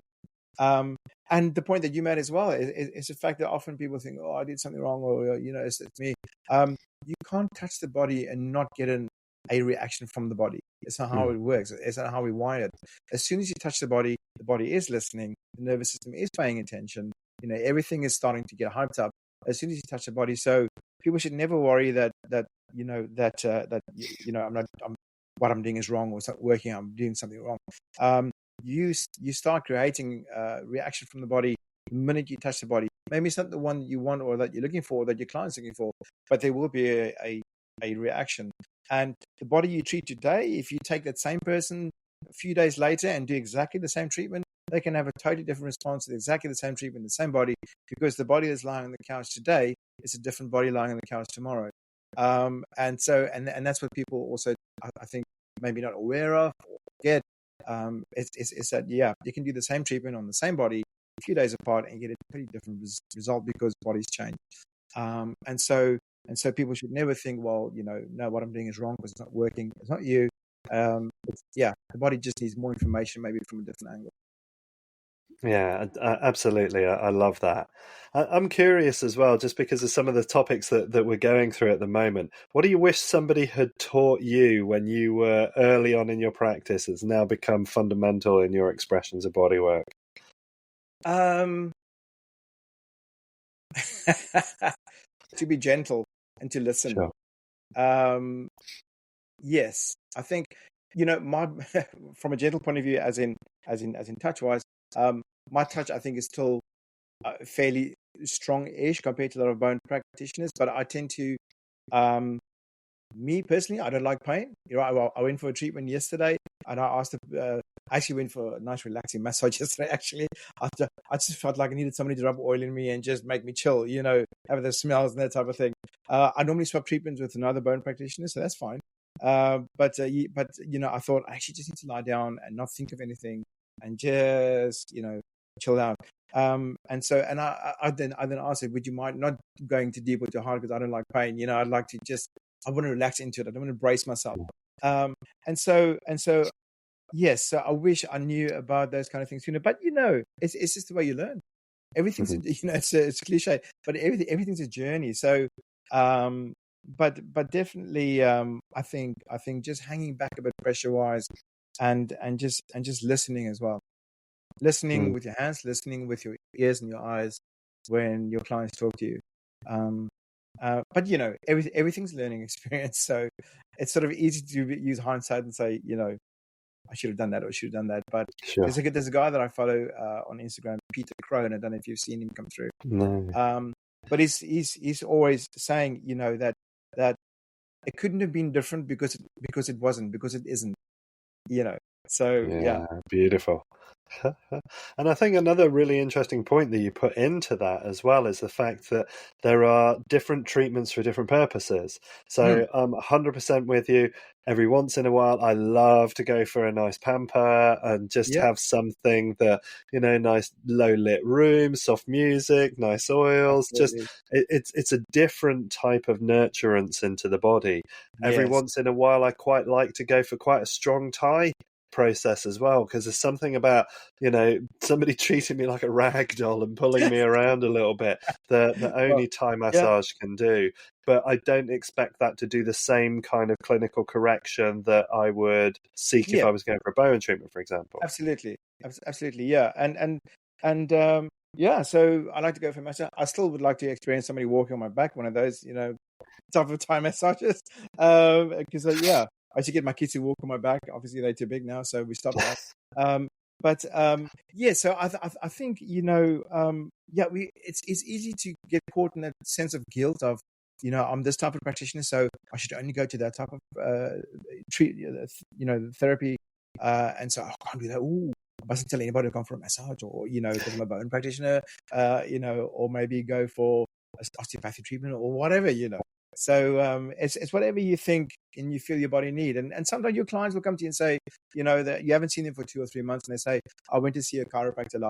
And the point that you made as well is the fact that often people think, oh, I did something wrong, or it's me. You can't touch the body and not get a reaction from the body. It's not how it works. It's not how we wired. As soon as you touch the body is listening. The nervous system is paying attention. Everything is starting to get hyped up as soon as you touch the body. So people should never worry that what I'm doing is wrong, or it's not working. I'm doing something wrong. You start creating reaction from the body the minute you touch the body. Maybe it's not the one you want or that you're looking for, that your client's looking for, but there will be a reaction. And the body you treat today, if you take that same person a few days later and do exactly the same treatment, they can have a totally different response to exactly the same treatment, the same body, because the body that's lying on the couch today is a different body lying on the couch tomorrow. And that's what people also, I think, maybe not aware of or forget. It's that, you can do the same treatment on the same body a few days apart and get a pretty different result because bodies change. And so people should never think, well, no, what I'm doing is wrong because it's not working. It's not you. The body just needs more information, maybe from a different angle. Yeah, absolutely. I love that. I'm curious as well, just because of some of the topics that we're going through at the moment. What do you wish somebody had taught you when you were early on in your practice that's now become fundamental in your expressions of bodywork? To be gentle and to listen. Sure. Yes, I think, my from a gentle point of view, as in touch wise, my touch, I think, is still fairly strong-ish compared to a lot of bone practitioners, but I tend to, me personally, I don't like pain. I went for a treatment yesterday, and I asked, I actually went for a nice relaxing massage yesterday, actually. I just felt like I needed somebody to rub oil in me and just make me chill, have the smells and that type of thing. I normally swap treatments with another bone practitioner, so that's fine. But I thought I actually just need to lie down and not think of anything and just, chill out. And then asked her, would you mind not going too deep or too hard because I don't like pain? I'd like to I want to relax into it. I don't want to brace myself. Yes, so I wish I knew about those kind of things, but it's just the way you learn. Everything's, it's cliche, but everything's a journey. So, but definitely, I think just hanging back a bit pressure wise, and just listening as well. Listening with your hands, listening with your ears and your eyes when your clients talk to you. But everything's a learning experience, so it's sort of easy to use hindsight and say, I should have done that or should have done that. But Sure. there's a guy that I follow on Instagram, Peter Crone. I don't know if you've seen him come through. No. But he's always saying, that it couldn't have been different because it wasn't, because it isn't. So yeah. Beautiful. And I think another really interesting point that you put into that as well is the fact that there are different treatments for different purposes. So I'm 100% with you. Every once in a while, I love to go for a nice pamper and just have something that, nice low lit room, soft music, nice oils. Absolutely. Just it's a different type of nurturance into the body. Every Yes. once in a while, I quite like to go for quite a strong tie process as well, because there's something about somebody treating me like a rag doll and pulling me around a little bit that only Thai massage can do. But I don't expect that to do the same kind of clinical correction that I would seek if I was going for a Bowen treatment, for example. Absolutely, yeah. So I like to go for massage. I still would like to experience somebody walking on my back, one of those type of Thai massages, because I should get my kids to walk on my back. Obviously, they're too big now, so we stopped that. So I think it's easy to get caught in that sense of guilt of I'm this type of practitioner, so I should only go to that type of therapy, and so I can't do that. Ooh, I mustn't tell anybody to come for a massage, or because I'm a bone practitioner, or maybe go for osteopathic treatment or whatever. It's whatever you think and you feel your body need. And sometimes your clients will come to you and say, that you haven't seen them for 2 or 3 months, and they say, I went to see a chiropractor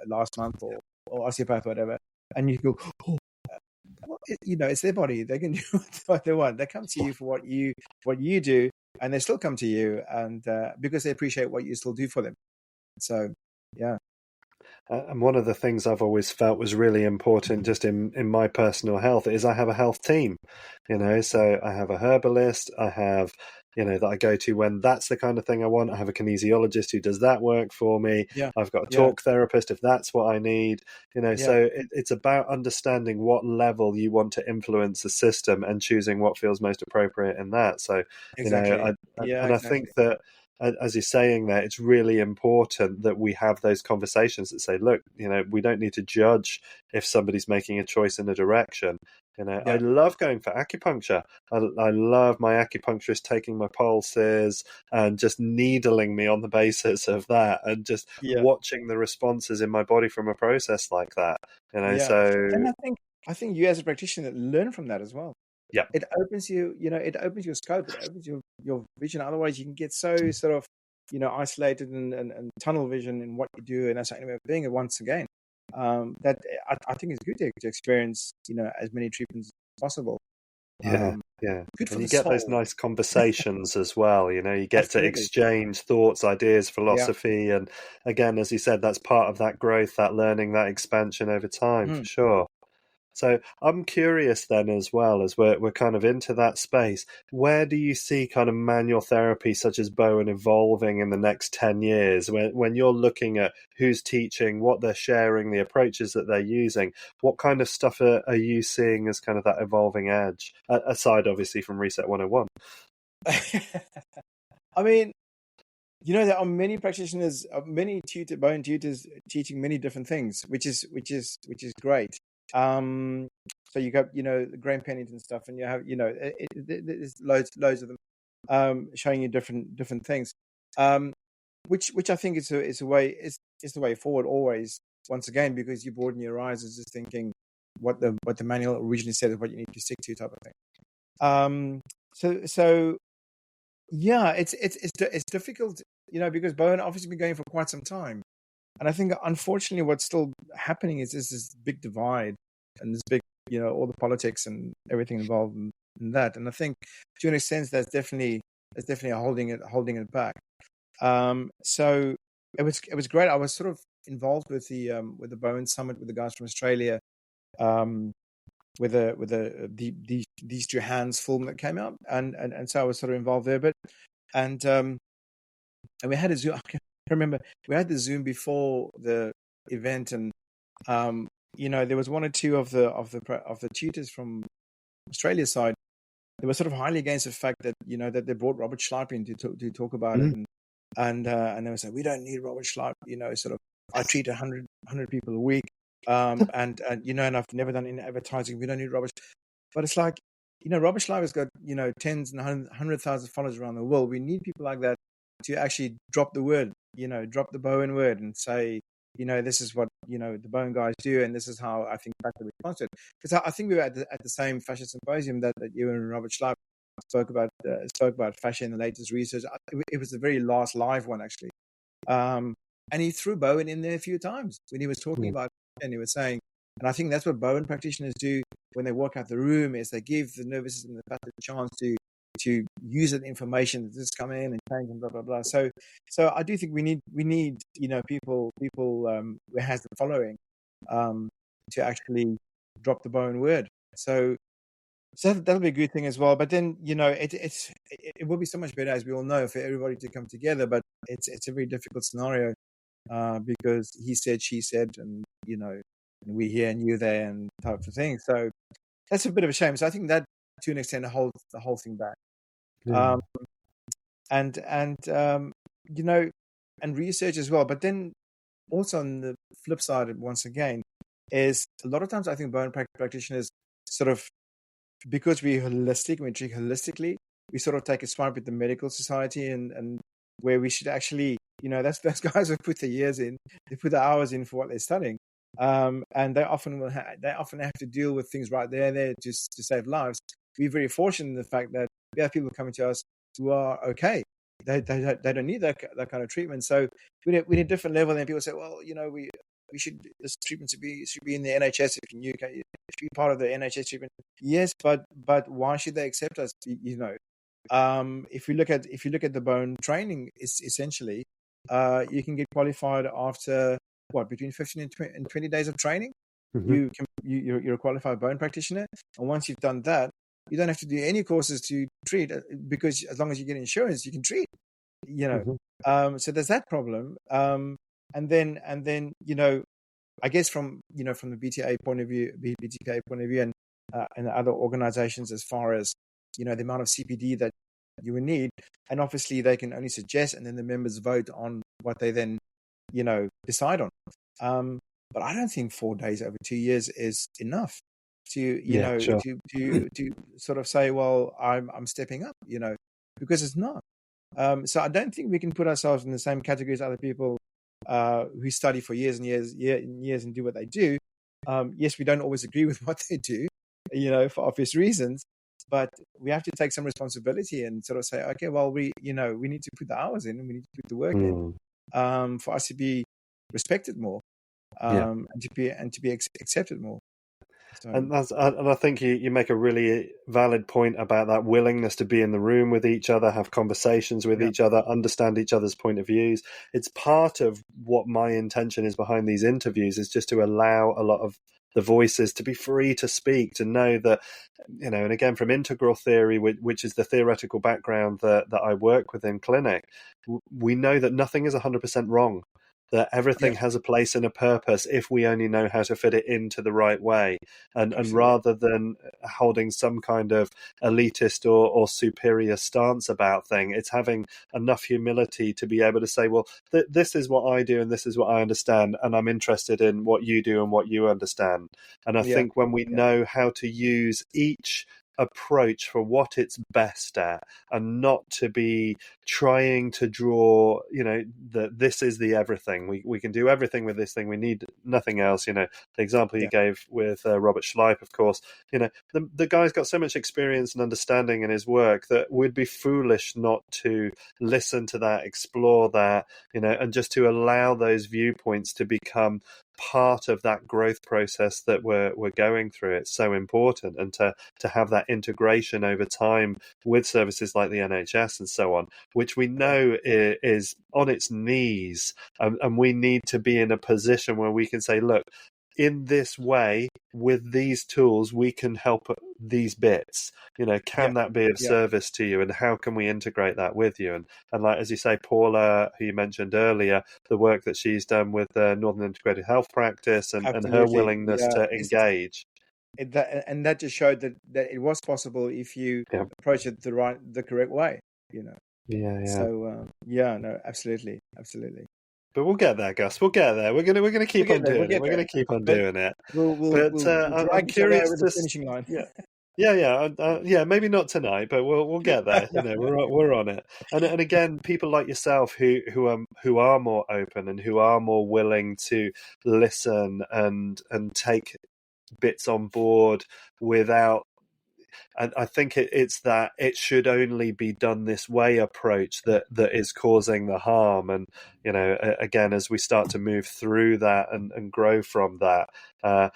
last month, or osteopath, or whatever. And you go, oh, well, it's their body. They can do what they want. They come to you for what you do, and they still come to you, and because they appreciate what you still do for them. So, yeah. And one of the things I've always felt was really important just in my personal health is I have a health team, so I have a herbalist, I have, that I go to when that's the kind of thing I want. I have a kinesiologist who does that work for me. Yeah. I've got a talk therapist if that's what I need, so it's about understanding what level you want to influence the system and choosing what feels most appropriate in that. So, Exactly. I think that, as you're saying there, it's really important that we have those conversations that say, look, we don't need to judge if somebody's making a choice in a direction. I love going for acupuncture. I love my acupuncturist taking my pulses and just needling me on the basis of that, and just watching the responses in my body from a process like that. So, and I think you as a practitioner learn from that as well. Yeah. It opens it opens your scope, it opens your vision. Otherwise you can get so sort of, isolated and tunnel vision in what you do, and that's anyway being it once again. That I think it's good to experience, as many treatments as possible. Yeah. Good for and you the get soul. those nice conversations as well. You get Absolutely. to exchange thoughts, ideas, philosophy, and again, as you said, that's part of that growth, that learning, that expansion over time, for sure. So I'm curious then, as well, as we're kind of into that space, where do you see kind of manual therapy such as Bowen evolving in the next 10 years? When you're looking at who's teaching, what they're sharing, the approaches that they're using, what kind of stuff are you seeing as kind of that evolving edge, aside obviously from Reset 101? I mean, there are many practitioners, many Bowen tutors teaching many different things, which is great. So you got, Graham Pennington stuff, and you have, there's loads of them, showing you different things, which I think is the way forward always. Once again, because you broaden your horizons, just thinking what the manual originally said is what you need to stick to, type of thing. So yeah, it's difficult, because Bowen obviously been going for quite some time. And I think, unfortunately, what's still happening is this big divide and this big, all the politics and everything involved in that. And I think, to an extent, that's definitely holding it back. So it was great. I was sort of involved with the Bowen Summit with the guys from Australia, with these two hands film that came out, and so I was sort of involved there. But and we had a Zoom. I remember we had the Zoom before the event, and there was one or two of the tutors from Australia's side. They were sort of highly against the fact that that they brought Robert Schleip in to talk about it, and they were saying, we don't need Robert Schleip. Sort of, I treat 100 people a week, and I've never done any advertising. We don't need Robert. But it's like, Robert Schleip has got tens and 100,000 followers around the world. We need people like that to actually drop the word, drop the Bowen word, and say, this is what the Bowen guys do, and this is how I think back the response to it. Because I think we were at the same fascia symposium that you and Robert Schleip spoke about fascia in the latest research. It was the very last live one, actually, and he threw Bowen in there a few times when he was talking about it, and he was saying, and I think that's what Bowen practitioners do when they walk out the room, is they give the nervous system the chance to use that information that just come in and change and blah blah blah. So I do think we need people who has the following to actually drop the Bowen word. So that'll be a good thing as well. But then it will be so much better, as we all know, for everybody to come together. But it's a very difficult scenario because he said, she said, and and we here and you there and type of thing. So that's a bit of a shame. So I think that, to an extent, holds the whole thing back. Yeah. And research as well. But then also on the flip side, once again, is a lot of times I think Bowen practitioners sort of, because we're holistic, we treat holistically, we sort of take a swipe at the medical society and where we should actually, those guys who put the years in, they put the hours in for what they're studying. And they often have to deal with things right there just to save lives. we're very fortunate in the fact that we have people coming to us who are okay. They don't need that kind of treatment. So we need a different level. And people say, well, we should, this treatment should be in the NHS. If you can, it should be part of the NHS treatment. Yes, but why should they accept us? If you look at the bone training, it's essentially you can get qualified after between 15 and 20 days of training. You're a qualified bone practitioner, and once you've done that, you don't have to do any courses to treat, because as long as you get insurance, you can treat. So there's that problem. And then I guess from the BTPA point of view, and other organizations, as far as the amount of CPD that you would need, and obviously they can only suggest, and then the members vote on what they then decide on. But I don't think 4 days over 2 years is enough to to sort of say, well, I'm stepping up, because it's not. So I don't think we can put ourselves in the same category as other people who study for years and years and do what they do. Yes, we don't always agree with what they do, for obvious reasons, but we have to take some responsibility and sort of say, okay, well, we need to put the hours in, and we need to put the work in, for us to be respected more, and to be accepted more. So, and I think you make a really valid point about that willingness to be in the room with each other, have conversations with each other, understand each other's point of views. It's part of what my intention is behind these interviews, is just to allow a lot of the voices to be free to speak, to know that, and again, from integral theory, which is the theoretical background that I work with in clinic, we know that nothing is 100% wrong, that everything has a place and a purpose if we only know how to fit it into the right way. And rather than holding some kind of elitist or superior stance about things, it's having enough humility to be able to say, well, this is what I do and this is what I understand, and I'm interested in what you do and what you understand. And I think when we know how to use each approach for what it's best at, and not to be trying to draw that this is the everything, we can do everything with this thing, we need nothing else. The example you gave with Robert Schleip, of course, the guy's got so much experience and understanding in his work that we'd be foolish not to listen to that, explore that, and just to allow those viewpoints to become part of that growth process that we're going through. It's so important, and to have that integration over time with services like the NHS and so on, which we know is on its knees, and we need to be in a position where we can say, look, in this way, with these tools, we can help these bits. Can that be of service to you, and how can we integrate that with you? And like, as you say, Paula, who you mentioned earlier, the work that she's done with the Northern Integrated Health Practice, and her willingness to engage. That just showed that it was possible if you approach it the correct way. So no, absolutely. But we'll get there, Gus. We'll get there. We're gonna keep on doing it. We're gonna keep on doing it. I'm curious to the finishing line. Yeah. Maybe not tonight, but we'll get there. We're on it. And again, people like yourself who are more open and who are more willing to listen and take bits on board without. And I think it's that it should only be done this way approach that is causing the harm. And, again, as we start to move through that and grow from that, as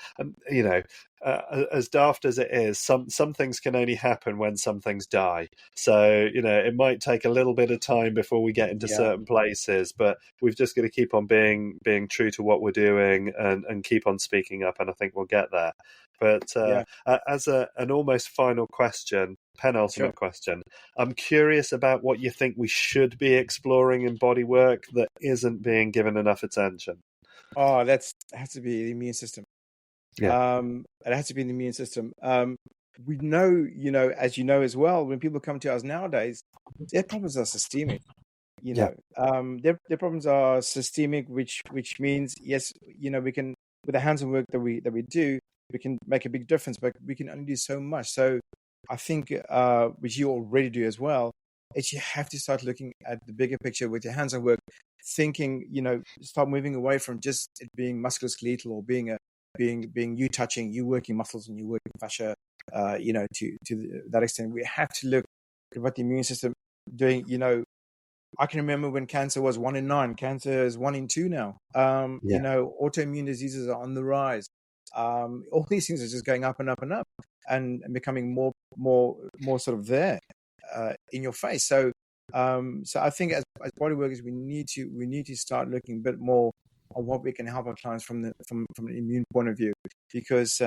daft as it is, some things can only happen when some things die. So, it might take a little bit of time before we get into certain places, but we've just got to keep on being true to what we're doing and keep on speaking up. And I think we'll get there. But as an almost final question, penultimate question, I'm curious about what you think we should be exploring in body work that isn't being given enough attention. Oh, that has to be the immune system. It has to be in the immune system. We know, as you know as well, when people come to us nowadays, their problems are systemic. Their problems are systemic, which means, yes, we can, with the hands-on work that we do, we can make a big difference, but we can only do so much. So I think, which you already do as well, is you have to start looking at the bigger picture with your hands-on work, thinking, start moving away from just it being musculoskeletal or being you touching, you working muscles and you working fascia, to that extent. We have to look at what the immune system doing. I can remember when cancer was 1 in 9. Cancer is 1 in 2 now. Yeah. Autoimmune diseases are on the rise. All these things are just going up and up and up, and becoming more sort of there in your face. So I think as body workers, we need to start looking a bit more on what we can help our clients from an immune point of view, because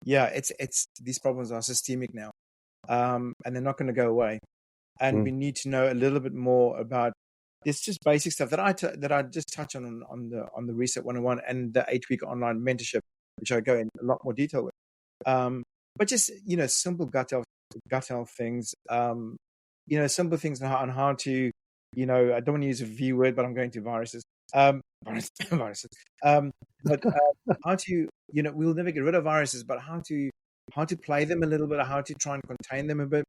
it's these problems are systemic now, and they're not going to go away. And we need to know a little bit more about it's just basic stuff that I just touch on the Reset 101 and the 8-week online mentorship, which I go in a lot more detail with. But just simple gut health things. Simple things on how to I don't want to use a V word, but I'm going to viruses. Viruses. But how to we'll never get rid of viruses, but how to play them a little bit, how to try and contain them a bit.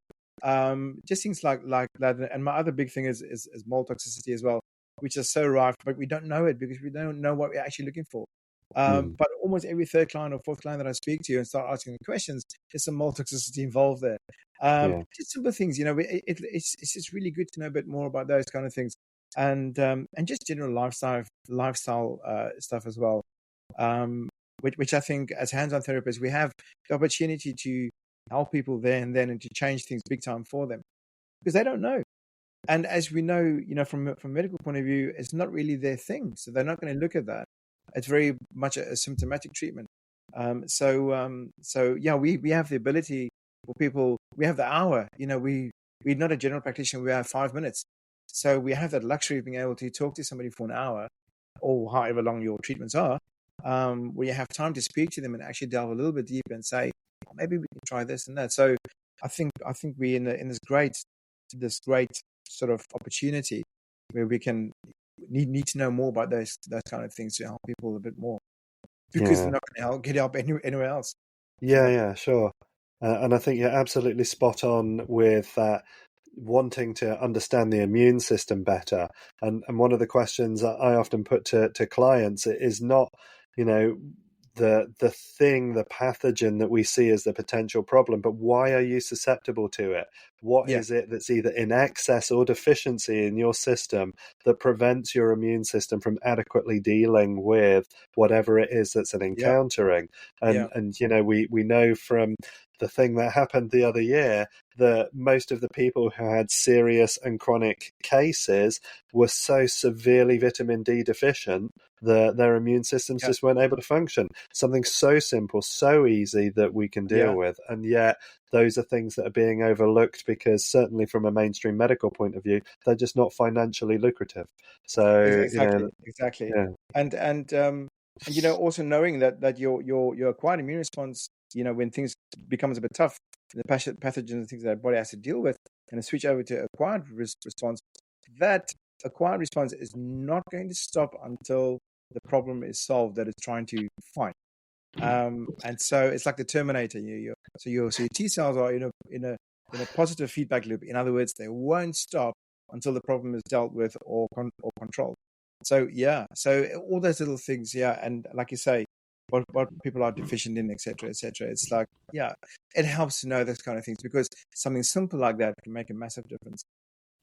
Just things like that. And my other big thing is mold toxicity as well, which is so rife, but we don't know it because we don't know what we're actually looking for. But almost every third client or fourth client that I speak to and start asking the questions, there's some mold toxicity involved there. Just simple things, it's just really good to know a bit more about those kind of things, and just general lifestyle stuff as well. Which I think as hands-on therapists, we have the opportunity to help people there and then, and to change things big time for them, because they don't know. And as we know, from a medical point of view, it's not really their thing, so they're not going to look at that. It's very much a symptomatic treatment. So we have the ability for people. We have the hour. We're not a general practitioner. We have 5 minutes, so we have that luxury of being able to talk to somebody for an hour, or however long your treatments are, where you have time to speak to them and actually delve a little bit deeper and say, maybe we can try this and that. So I think we're in this great sort of opportunity where we can need to know more about those kind of things to help people a bit more, because they're not going to get help anywhere else. Yeah, sure. And I think you're absolutely spot on with that, wanting to understand the immune system better. And one of the questions that I often put to clients is not, the pathogen that we see as the potential problem, but why are you susceptible to it? What is it that's either in excess or deficiency in your system that prevents your immune system from adequately dealing with whatever it is that's encountering? And we know from the thing that happened the other year that most of the people who had serious and chronic cases were so severely vitamin D deficient that their immune systems just weren't able to function. Something so simple, so easy that we can deal with. And yet those are things that are being overlooked because certainly from a mainstream medical point of view, they're just not financially lucrative. So exactly. Yeah. And also knowing that your acquired immune response, when things becomes a bit tough, the pathogens and things that our body has to deal with, and switch over to acquired response, that acquired response is not going to stop until the problem is solved that it's trying to fight. And so it's like the Terminator. So your T cells are in a positive feedback loop. In other words, they won't stop until the problem is dealt with or controlled. So so all those little things, and like you say, what people are deficient in, etc., etc. It's like, it helps to know those kind of things, because something simple like that can make a massive difference.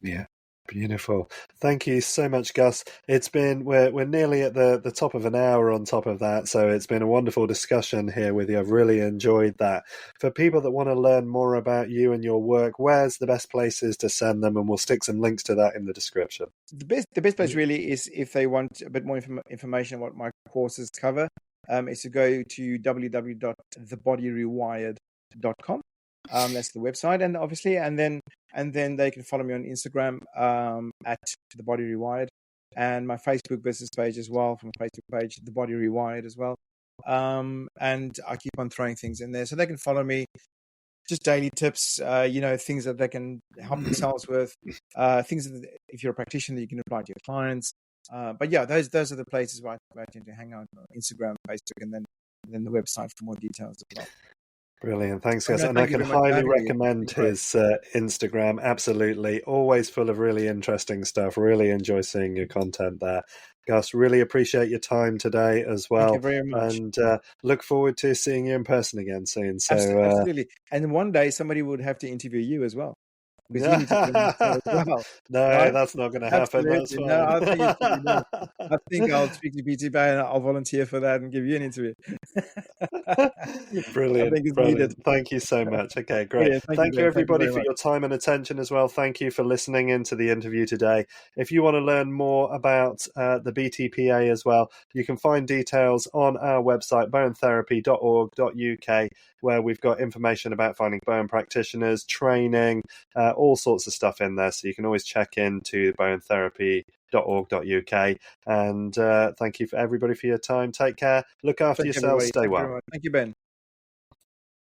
Yeah. Beautiful. Thank you so much, Gus. It's been, we're nearly at the top of an hour on top of that, so it's been a wonderful discussion here with you. I've really enjoyed that. For people that want to learn more about you and your work, where's the best places to send them? And we'll stick some links to that in the description. The best place really is, if they want a bit more information on what my courses cover, is to go to www.thebodyrewired.com. That's the website, and obviously, and then they can follow me on Instagram at The Body Rewired, and my Facebook business page as well, from a Facebook page, The Body Rewired as well. And I keep on throwing things in there so they can follow me. Just daily tips, things that they can help themselves with, things that, if you're a practitioner, that you can apply to your clients. But those are the places where I tend to hang out: on Instagram, Facebook, and then the website for more details as well. Brilliant. Thanks, Gus. And I can highly recommend his Instagram. Absolutely. Always full of really interesting stuff. Really enjoy seeing your content there. Gus, really appreciate your time today as Thank you well, very much. and look forward to seeing you in person again soon. So, Absolutely. And one day somebody would have to interview you as well, because you no, need to come on the show as well, right? that's not going to happen. That's Absolutely. No, I think it's probably not. fine. I think I'll speak to PT Bay and I'll volunteer for that and give you an interview. I Brilliant, think it's needed. brilliant. Thank you so much. Okay, great. Brilliant. Thank you, Thank you, Ben. Thank you everybody, very for much. your time and attention as well. Thank you for listening into the interview today. If you want to learn more about the BTPA as well, you can find details on our website, bowentherapy.org.uk, where we've got information about finding Bowen practitioners, training, all sorts of stuff in there. So you can always check into bowentherapy.org.uk. And thank you for everybody for your time. Take care. Look after Thank you, yourselves. everybody. Stay Thank you well. very much. Thank you, Ben.